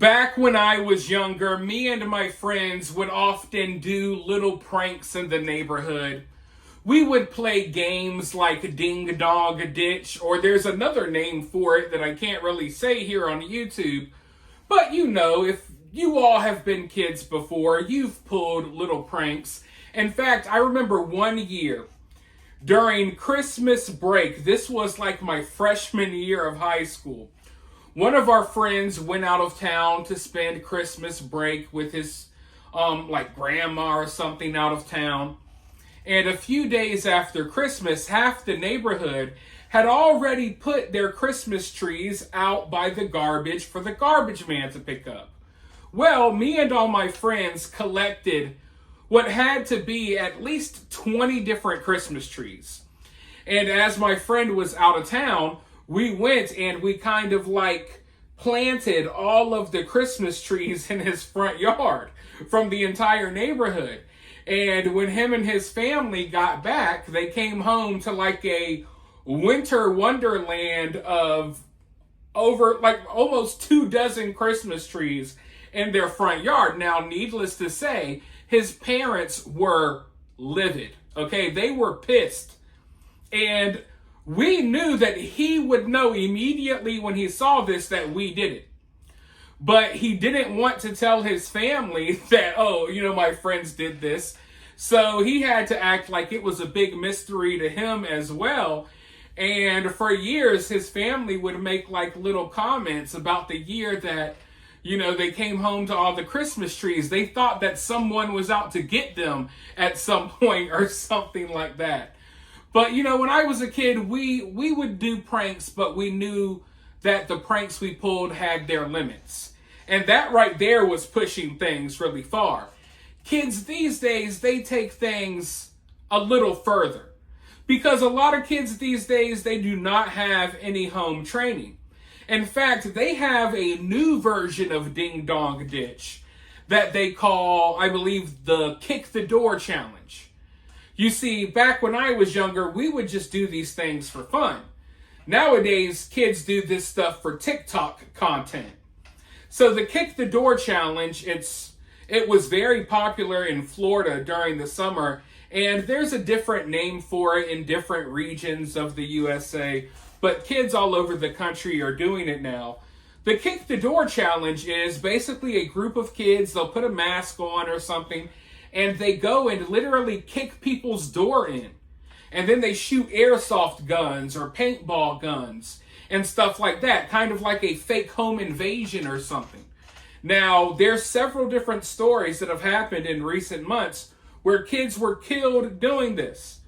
Back when I was younger, me and my friends would often do little pranks in the neighborhood. We would play games like Ding Dong Ditch, or there's another name for it that I can't really say here on YouTube. But you know, if you all have been kids before, you've pulled little pranks. In fact, I remember one year during Christmas break, this was like my freshman year of high school. One of our friends went out of town to spend Christmas break with his grandma or something out of town. And a few days after Christmas, half the neighborhood had already put their Christmas trees out by the garbage for the garbage man to pick up. Well, me and all my friends collected what had to be at least 20 different Christmas trees. And as my friend was out of town, we went and we kind of planted all of the Christmas trees in his front yard from the entire neighborhood. And when him and his family got back, they came home to a winter wonderland of over almost 24 Christmas trees in their front yard. Now, needless to say, his parents were livid. Okay, they were pissed. And we knew that he would know immediately when he saw this that we did it. But he didn't want to tell his family that, my friends did this. So he had to act like it was a big mystery to him as well. And for years, his family would make little comments about the year that, they came home to all the Christmas trees. They thought that someone was out to get them at some point or something like that. But, when I was a kid, we would do pranks, but we knew that the pranks we pulled had their limits. And that right there was pushing things really far. Kids these days, they take things a little further. Because a lot of kids these days, they do not have any home training. In fact, they have a new version of Ding Dong Ditch that they call, I believe, the Kick the Door Challenge. You see, back when I was younger, we would just do these things for fun. Nowadays, kids do this stuff for TikTok content. So the Kick the Door Challenge, it was very popular in Florida during the summer, and there's a different name for it in different regions of the USA, but kids all over the country are doing it now. The Kick the Door Challenge is basically a group of kids, they'll put a mask on or something, and they go and literally kick people's door in. And then they shoot airsoft guns or paintball guns and stuff like that, kind of like a fake home invasion or something. Now, there's several different stories that have happened in recent months where kids were killed doing this.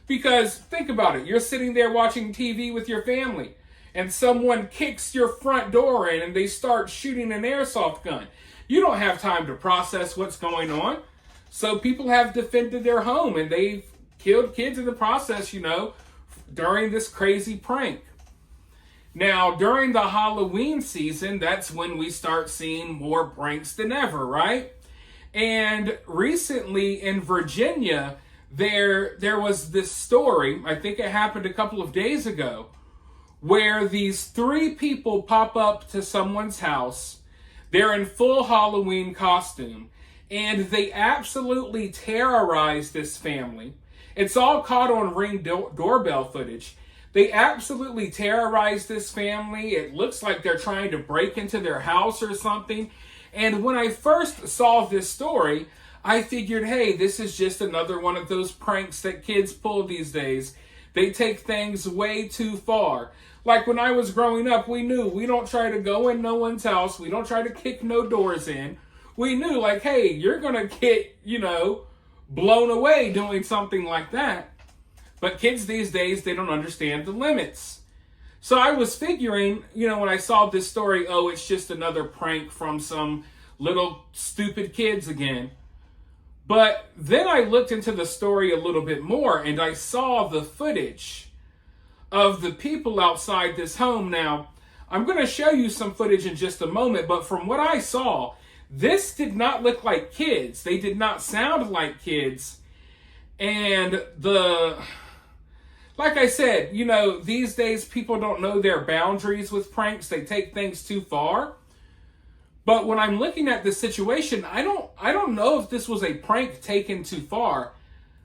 Because think about it, you're sitting there watching TV with your family and someone kicks your front door in and they start shooting an airsoft gun. You don't have time to process what's going on. So people have defended their home and they've killed kids in the process, during this crazy prank. Now, during the Halloween season, that's when we start seeing more pranks than ever, right? And recently in Virginia, there was this story, I think it happened a couple of days ago, where these 3 people pop up to someone's house. They're in full Halloween costume. And they absolutely terrorize this family. It's all caught on Ring doorbell footage. They absolutely terrorize this family. It looks like they're trying to break into their house or something. And when I first saw this story, I figured, hey, this is just another one of those pranks that kids pull these days. They take things way too far. Like when I was growing up, we knew we don't try to go in no one's house. We don't try to kick no doors in. We knew, hey, you're going to get, blown away doing something like that. But kids these days, they don't understand the limits. So I was figuring, when I saw this story, it's just another prank from some little stupid kids again. But then I looked into the story a little bit more and I saw the footage of the people outside this home. Now, I'm going to show you some footage in just a moment, but from what I saw, this did not look like kids. They did not sound like kids. And like I said, these days people don't know their boundaries with pranks. They take things too far. But when I'm looking at this situation, I don't know if this was a prank taken too far.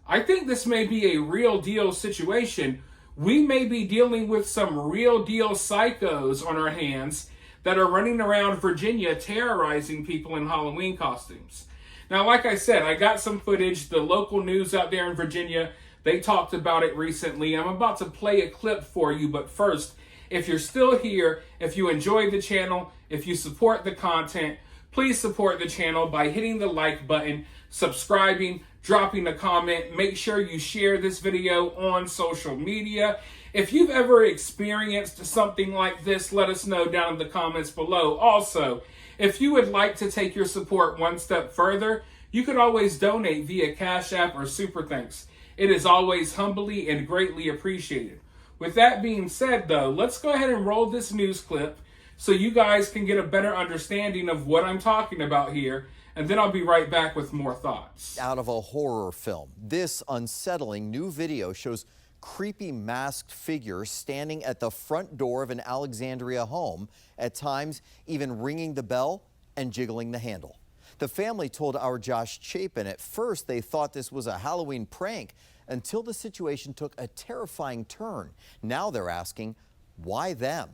I think this may be a real deal situation. We may be dealing with some real deal psychos on our hands that are running around Virginia terrorizing people in Halloween costumes. Now, like I said, I got some footage. The local news out there in Virginia, they talked about it recently. I'm about to play a clip for you, but first, if you're still here, if you enjoyed the channel, if you support the content, please support the channel by hitting the like button, subscribing, dropping a comment. Make sure you share this video on social media. If you've ever experienced something like this, let us know down in the comments below. Also, if you would like to take your support one step further, you could always donate via Cash App or Super Thanks. It is always humbly and greatly appreciated. With that being said, though, let's go ahead and roll this news clip so you guys can get a better understanding of what I'm talking about here, and then I'll be right back with more thoughts. Out of a horror film, this unsettling new video shows creepy masked figures standing at the front door of an Alexandria home, at times even ringing the bell and jiggling the handle. The family told our Josh Chapin at first they thought this was a Halloween prank until the situation took a terrifying turn. Now they're asking, why them?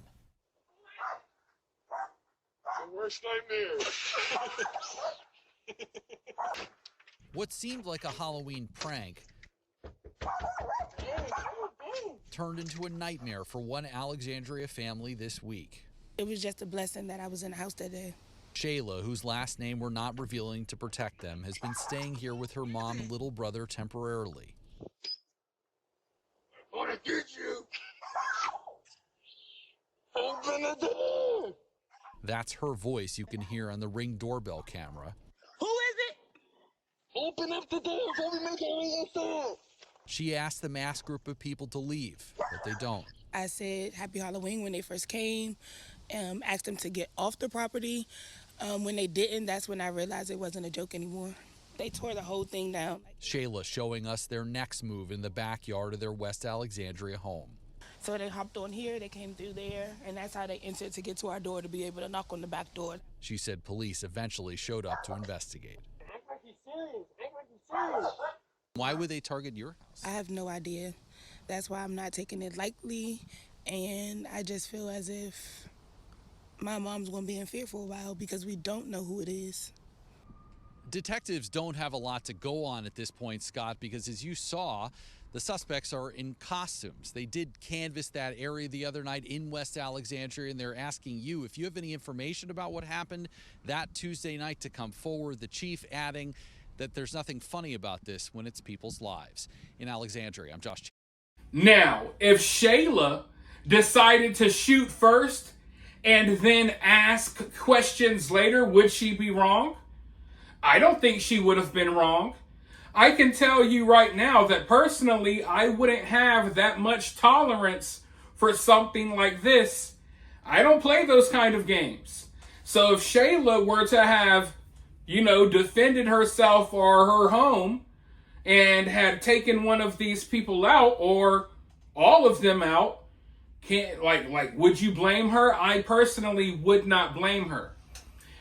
The worst nightmare. What seemed like a Halloween prank turned into a nightmare for one Alexandria family this week. It was just a blessing that I was in the house that day. Shayla, whose last name we're not revealing to protect them, has been staying here with her mom and little brother temporarily. I want to get you. Open the door. That's her voice you can hear on the Ring doorbell camera. Who is it? Open up the door before we make everything inside. She asked the masked group of people to leave, but they don't. I said Happy Halloween when they first came, asked them to get off the property. When they didn't, that's when I realized it wasn't a joke anymore. They tore the whole thing down. Shayla showing us their next move in the backyard of their West Alexandria home. So they hopped on here, they came through there, and that's how they entered to get to our door to be able to knock on the back door. She said police eventually showed up to investigate. Act like you're serious. Act like you're serious. Why would they target your house? I have no idea. That's why I'm not taking it lightly, and I just feel as if my mom's going to be in fear for a while because we don't know who it is. Detectives don't have a lot to go on at this point, Scott, because as you saw, the suspects are in costumes. They did canvass that area the other night in West Alexandria, and they're asking you if you have any information about what happened that Tuesday night to come forward. The chief adding that there's nothing funny about this when it's people's lives. In Alexandria, I'm Josh. Now, if Shayla decided to shoot first and then ask questions later, would she be wrong? I don't think she would have been wrong. I can tell you right now that personally, I wouldn't have that much tolerance for something like this. I don't play those kind of games. So if Shayla were to have, defended herself or her home and had taken one of these people out or all of them out, would you blame her? I personally would not blame her.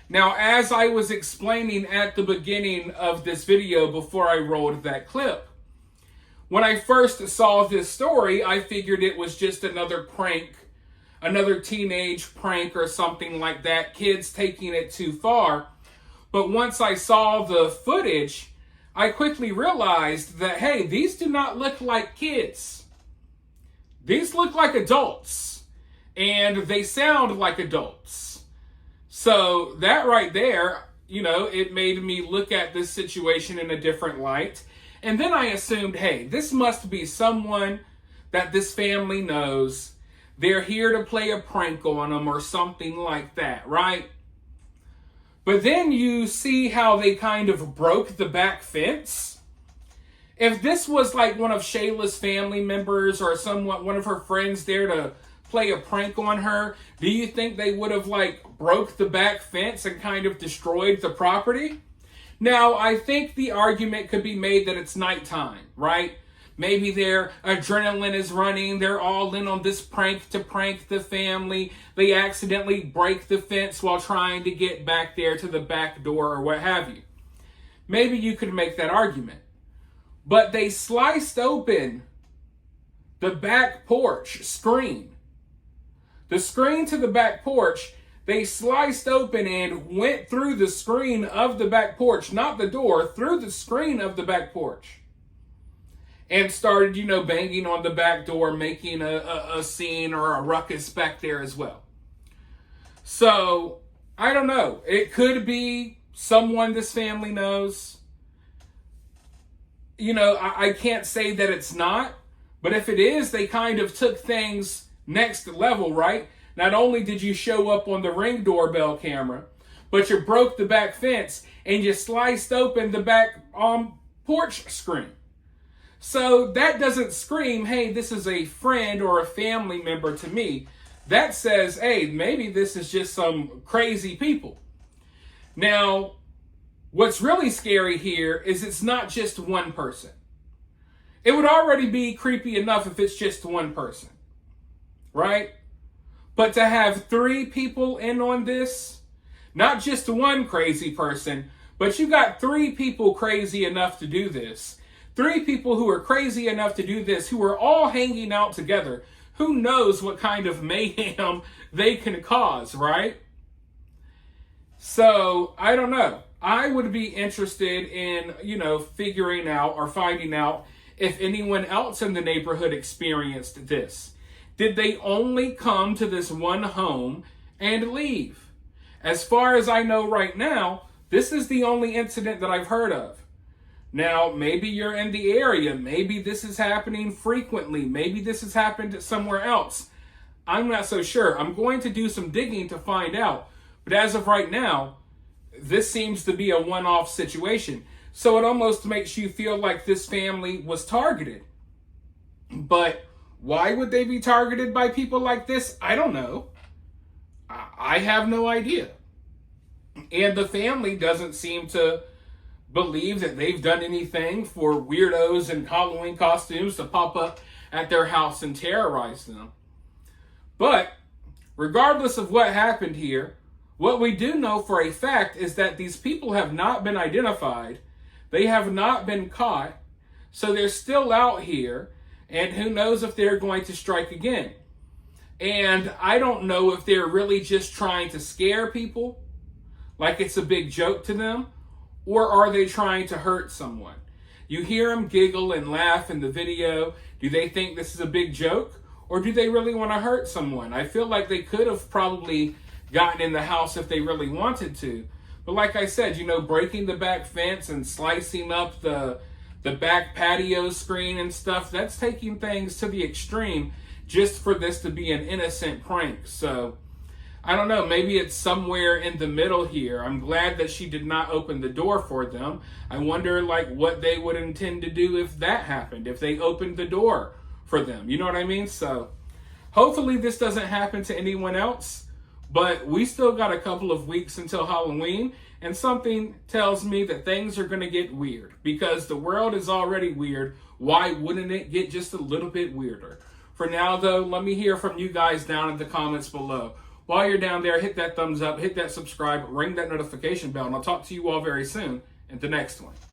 Now, as I was explaining at the beginning of this video before I rolled that clip, when I first saw this story, I figured it was just another prank, another teenage prank or something like that, kids taking it too far. But once I saw the footage, I quickly realized that, hey, these do not look like kids. These look like adults, and they sound like adults. So that right there, it made me look at this situation in a different light. And then I assumed, hey, this must be someone that this family knows. They're here to play a prank on them or something like that, right? But then you see how they kind of broke the back fence. If this was like one of Shayla's family members or one of her friends there to play a prank on her, do you think they would have broke the back fence and kind of destroyed the property? Now, I think the argument could be made that it's nighttime, right? Maybe their adrenaline is running. They're all in on this prank to prank the family. They accidentally break the fence while trying to get back there to the back door or what have you. Maybe you could make that argument. But they sliced open the back porch screen. The screen to the back porch, they sliced open and went through the screen of the back porch, not the door, through the screen of the back porch. And started, banging on the back door, making a scene or a ruckus back there as well. So, I don't know. It could be someone this family knows. I can't say that it's not. But if it is, they kind of took things next level, right? Not only did you show up on the Ring doorbell camera, but you broke the back fence and you sliced open the back porch screen. So that doesn't scream, hey, this is a friend or a family member to me. That says, hey, maybe this is just some crazy people. Now, what's really scary here is it's not just one person. It would already be creepy enough if it's just one person, right? But to have 3 people in on this, not just one crazy person, but you got 3 people crazy enough to do this. 3 people who are crazy enough to do this, who are all hanging out together. Who knows what kind of mayhem they can cause, right? So, I don't know. I would be interested in, figuring out or finding out if anyone else in the neighborhood experienced this. Did they only come to this one home and leave? As far as I know right now, this is the only incident that I've heard of. Now, maybe you're in the area. Maybe this is happening frequently. Maybe this has happened somewhere else. I'm not so sure. I'm going to do some digging to find out. But as of right now, this seems to be a one-off situation. So it almost makes you feel like this family was targeted. But why would they be targeted by people like this? I don't know. I have no idea. And the family doesn't seem to believe that they've done anything for weirdos in Halloween costumes to pop up at their house and terrorize them. But regardless of what happened here, what we do know for a fact is that these people have not been identified. They have not been caught. So they're still out here. And who knows if they're going to strike again. And I don't know if they're really just trying to scare people, like it's a big joke to them, or are they trying to hurt someone? You hear them giggle and laugh in the video. Do they think this is a big joke? Or do they really want to hurt someone? I feel like they could have probably gotten in the house if they really wanted to. But like I said, breaking the back fence and slicing up the back patio screen and stuff, that's taking things to the extreme just for this to be an innocent prank. So, I don't know, maybe it's somewhere in the middle here. I'm glad that she did not open the door for them. I wonder, what they would intend to do if that happened, if they opened the door for them. You know what I mean? So, hopefully this doesn't happen to anyone else. But we still got a couple of weeks until Halloween, and something tells me that things are going to get weird. Because the world is already weird. Why wouldn't it get just a little bit weirder? For now, though, let me hear from you guys down in the comments below. While you're down there, hit that thumbs up, hit that subscribe, ring that notification bell, and I'll talk to you all very soon in the next one.